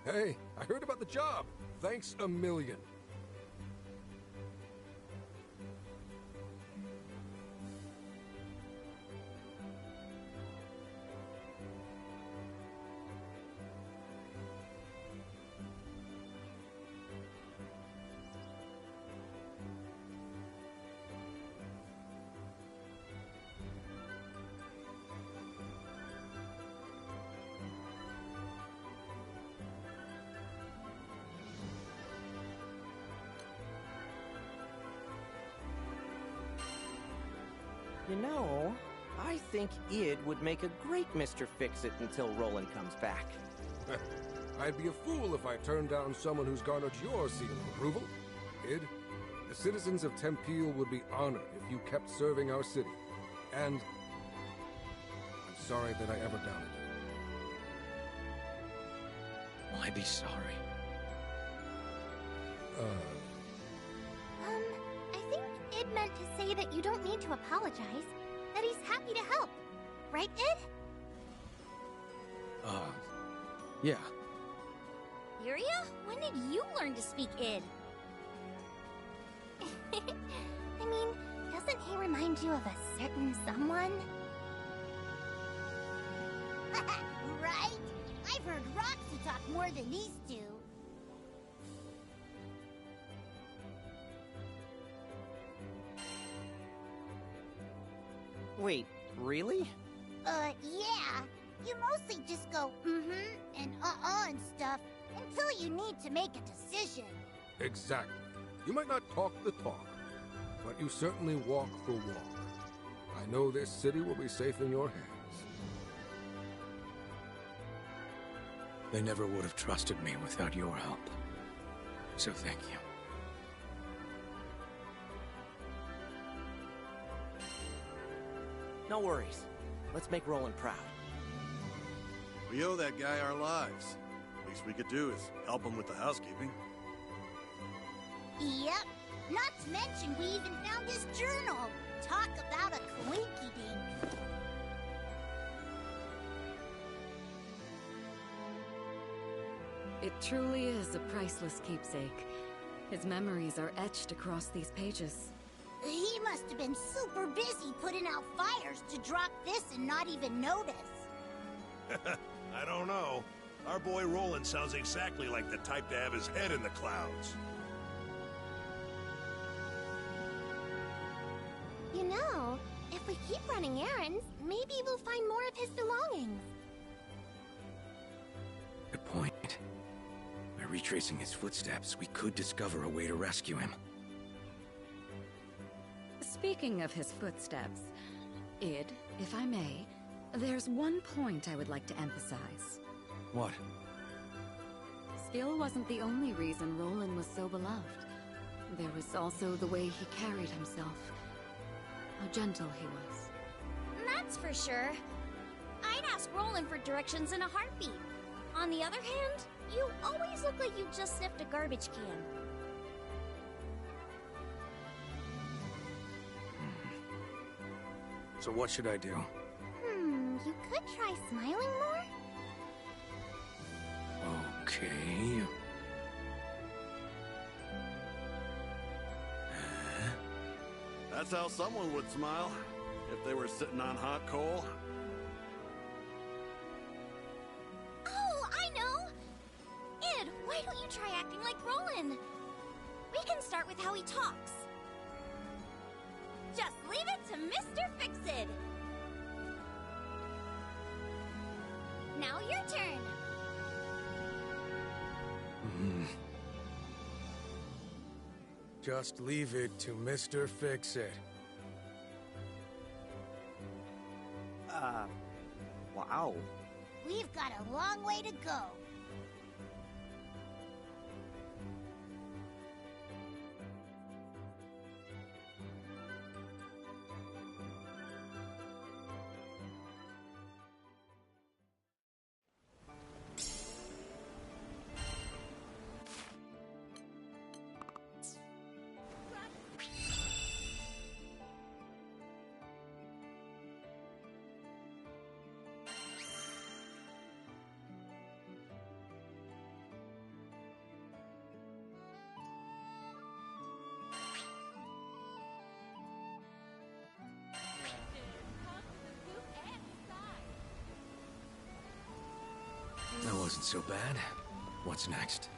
Hey, I heard about the job. Thanks a million. You know, I think Id would make a great Mr. Fix-It until Roland comes back. I'd be a fool if I turned down someone who's garnered your seal of approval. Id, the citizens of Tempeel would be honored if you kept serving our city. And I'm sorry that I ever doubted you. Why be sorry? say that you don't need to apologize, that he's happy to help. Right, Id? Yeah. Lyria? When did you learn to speak Id? I mean, doesn't he remind you of a certain someone? Right? I've heard Roxy talk more than these two. Wait, really? Yeah. You mostly just go, and and stuff until you need to make a decision. Exactly. You might not talk the talk, but you certainly walk the walk. I know this city will be safe in your hands. They never would have trusted me without your help. So thank you. No worries. Let's make Roland proud. We owe that guy our lives. Least we could do is help him with the housekeeping. Yep. Not to mention we even found his journal. Talk about a coinky-dink. It truly is a priceless keepsake. His memories are etched across these pages. He must have been super busy putting out fires to drop this and not even notice. I don't know. Our boy Roland sounds exactly like the type to have his head in the clouds. You know, if we keep running errands, maybe we'll find more of his belongings. Good point. By retracing his footsteps, we could discover a way to rescue him. Speaking of his footsteps, Id, if I may, there's one point I would like to emphasize. What? Skill wasn't the only reason Roland was so beloved. There was also the way he carried himself. How gentle he was. That's for sure. I'd ask Roland for directions in a heartbeat. On the other hand, you always look like you just sniffed a garbage can. So what should I do? You could try smiling more? Okay. That's how someone would smile if they were sitting on hot coal. Oh, I know! Id, why don't you try acting like Roland? We can start with how he talks. Just leave it to Mr. Fix-It! Now your turn! Just leave it to Mr. Fix-It. Wow. We've got a long way to go. That wasn't so bad. What's next?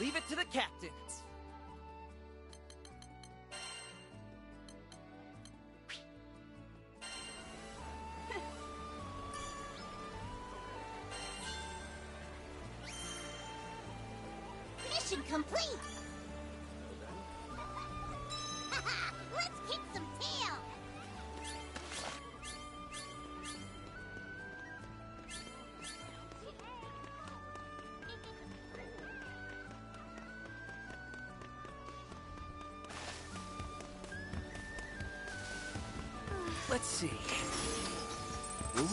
Leave it to the captains. Mission complete! Let's kick some tail! Let's see. Ooh.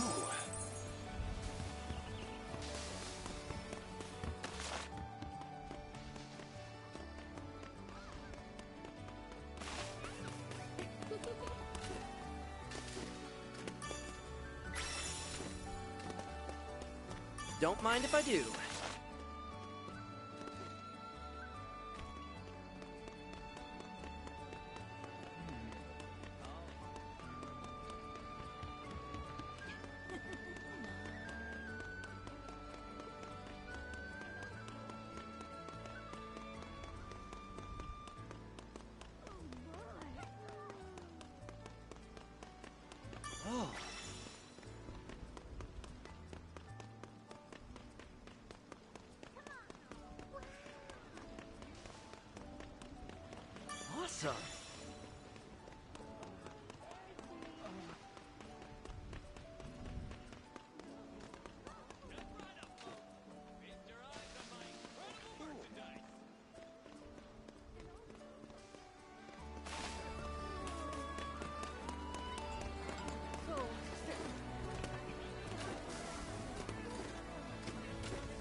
don't mind if I do. Oh. Awesome.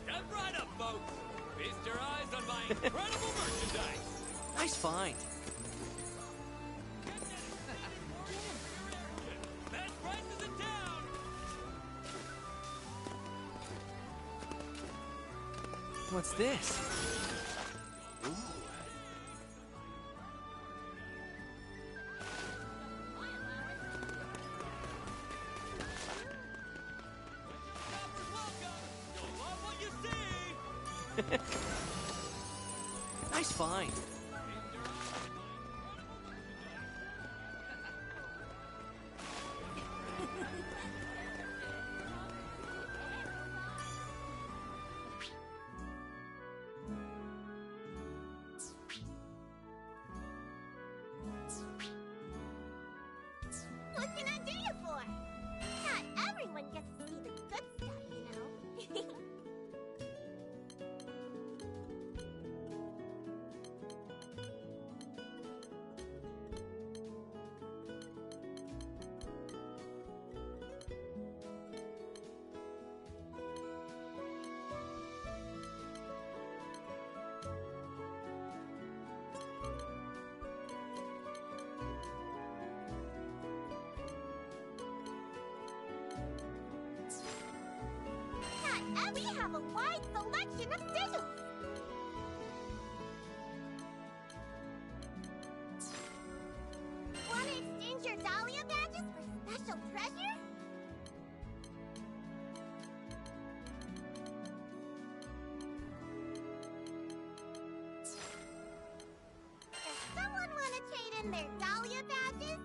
Step right up, folks. Feast your eyes on my incredible merchandise. Nice find. Best prices in town. What's this? Ooh. You'll love what you see. Nice find. What can I do you for? Not everyone gets to see the good stuff, you know. We have a wide selection of sigils. Want to exchange your Dahlia badges for special treasure? Does someone want to trade in their Dahlia badges?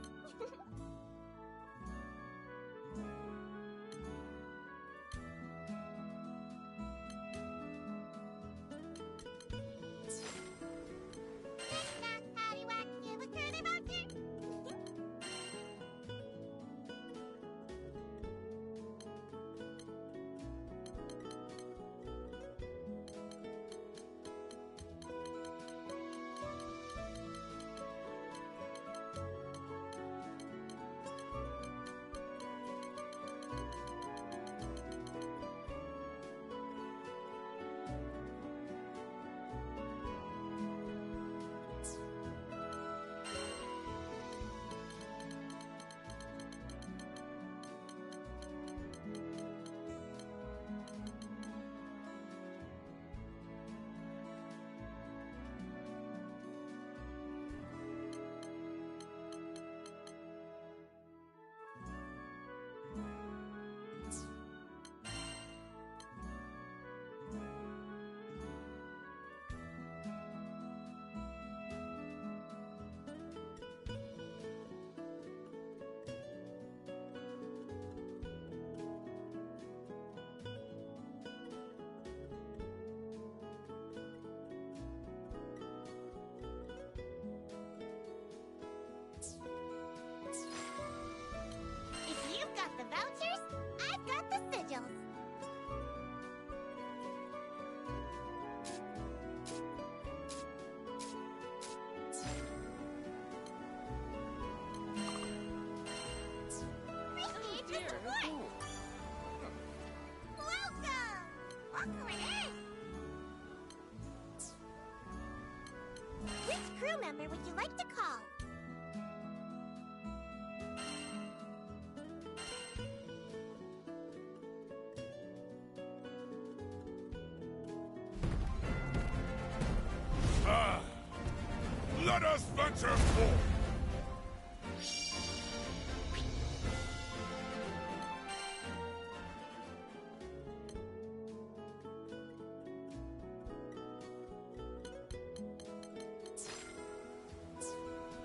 If you've got the vouchers, I've got the sigils. Appreciate your support. Welcome. Welcome right in. Which crew member would you like to call? Let us venture forth!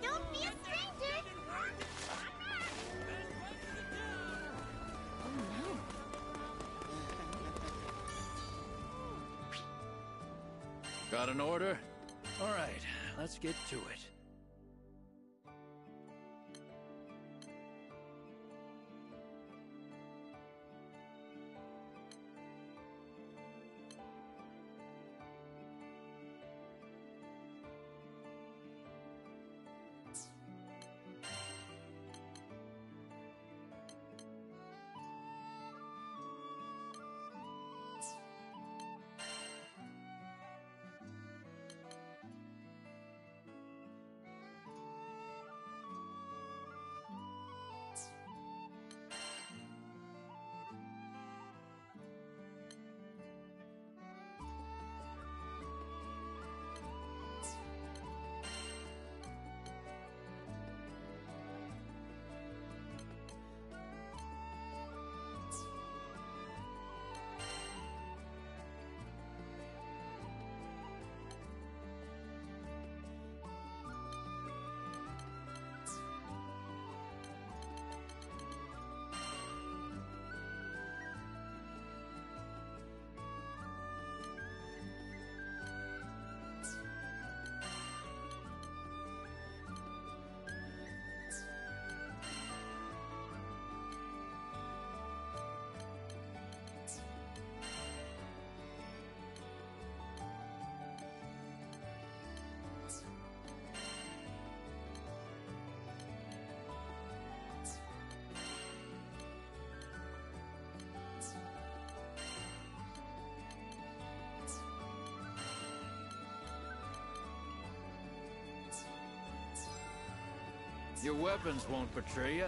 Don't be a stranger! Oh no. Got an order? All right, let's get to it. Your weapons won't betray you.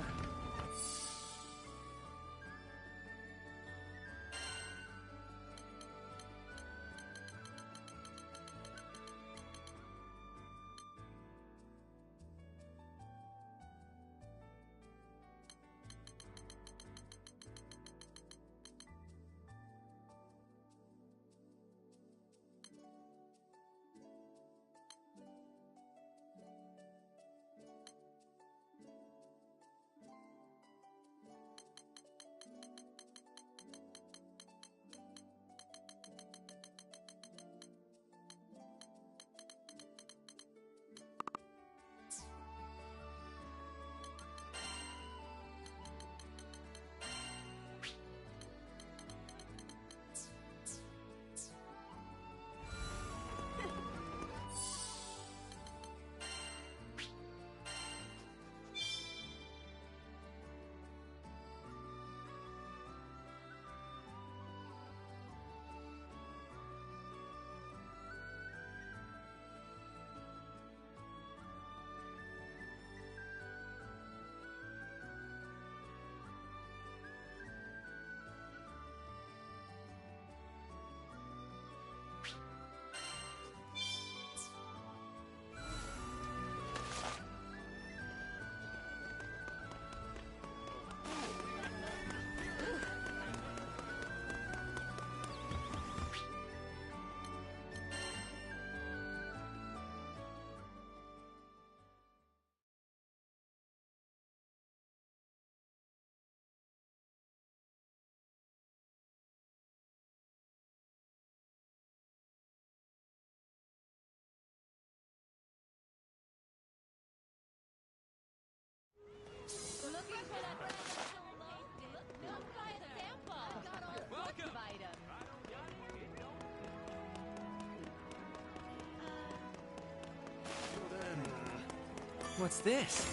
What's this?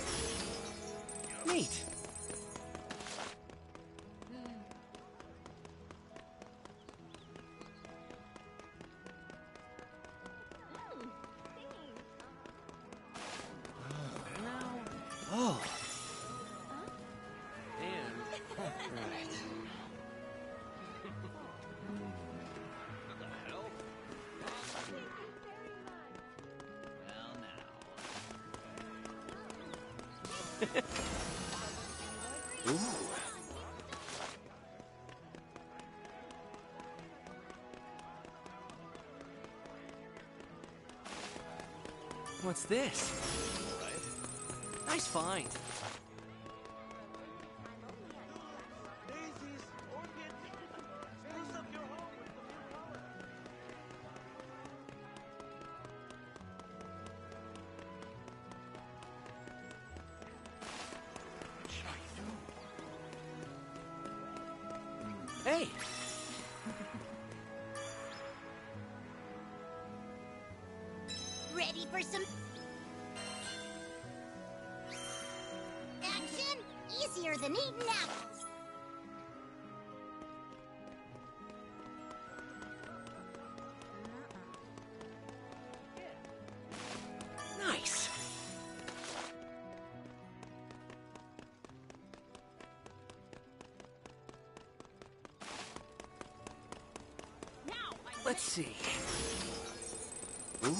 Neat. Oh. And right. Well, now. Ooh. What's this? Nice find. Hey! Ready for some action? Easier than eating apples. Nice! Let's see. Ooh.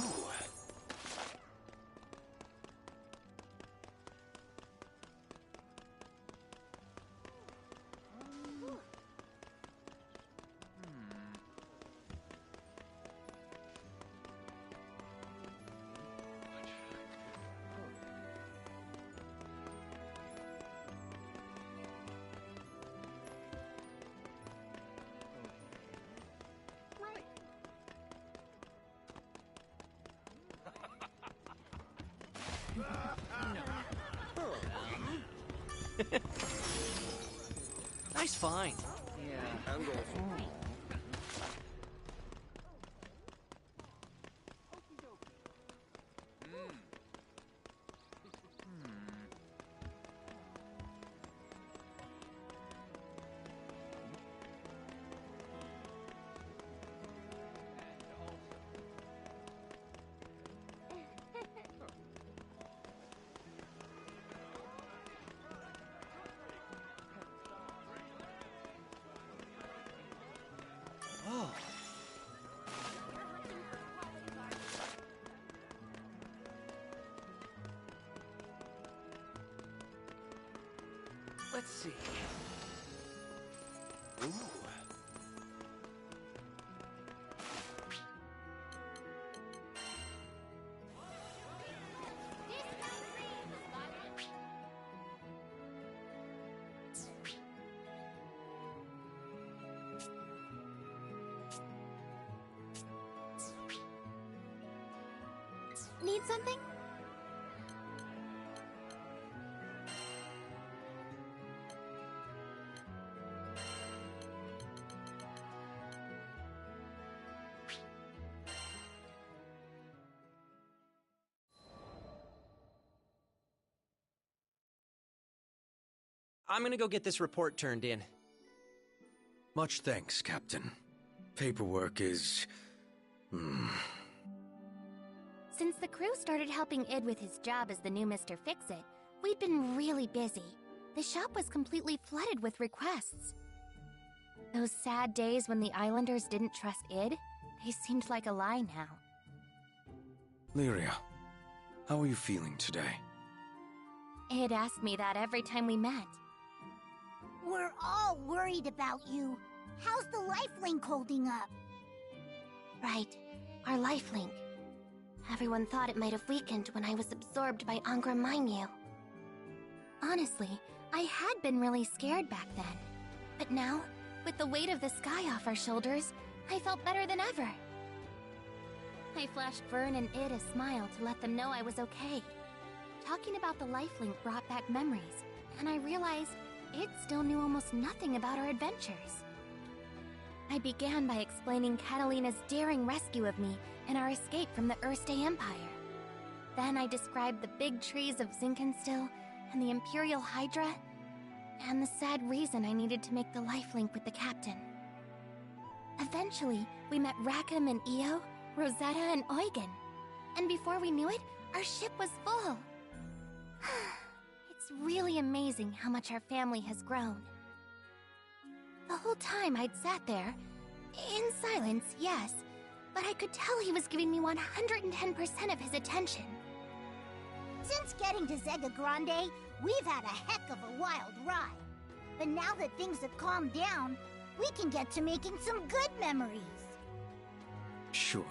Nice find. Yeah. Oh. Let's see. Ooh. Need something? I'm gonna go get this report turned in. Much thanks, Captain. Paperwork is... Since the crew started helping Id with his job as the new Mr. Fix-It, we'd been really busy. The shop was completely flooded with requests. Those sad days when the islanders didn't trust Id, they seemed like a lie now. Lyria, how are you feeling today? Id asked me that every time we met. We're all worried about you. How's the lifelink holding up? Right, our lifelink. Everyone thought it might have weakened when I was absorbed by Angra Mainyu. Honestly, I had been really scared back then. But now, with the weight of the sky off our shoulders, I felt better than ever. I flashed Vern and Id a smile to let them know I was okay. Talking about the lifelink brought back memories, and I realized Id still knew almost nothing about our adventures. I began by explaining Catalina's daring rescue of me and our escape from the Erste Empire. Then I described the big trees of Zinkenstill and the Imperial Hydra, and the sad reason I needed to make the lifelink with the captain. Eventually, we met Rackham and Io, Rosetta and Eugen, and before we knew it, our ship was full. It's really amazing how much our family has grown. The whole time I'd sat there, in silence, yes, but I could tell he was giving me 110% of his attention. Since getting to Zega Grande, we've had a heck of a wild ride. But now that things have calmed down, we can get to making some good memories. Sure.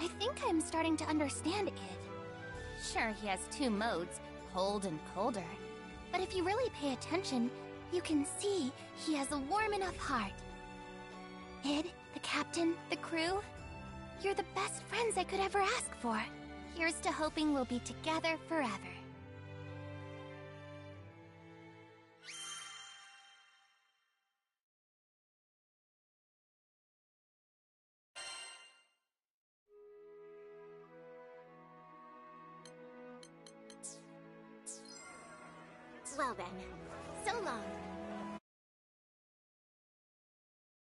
I think I'm starting to understand Id. Sure, he has two modes, cold and colder. But if you really pay attention, you can see he has a warm enough heart. Id, the captain, the crew, you're the best friends I could ever ask for. Here's to hoping we'll be together forever. Well then, so long.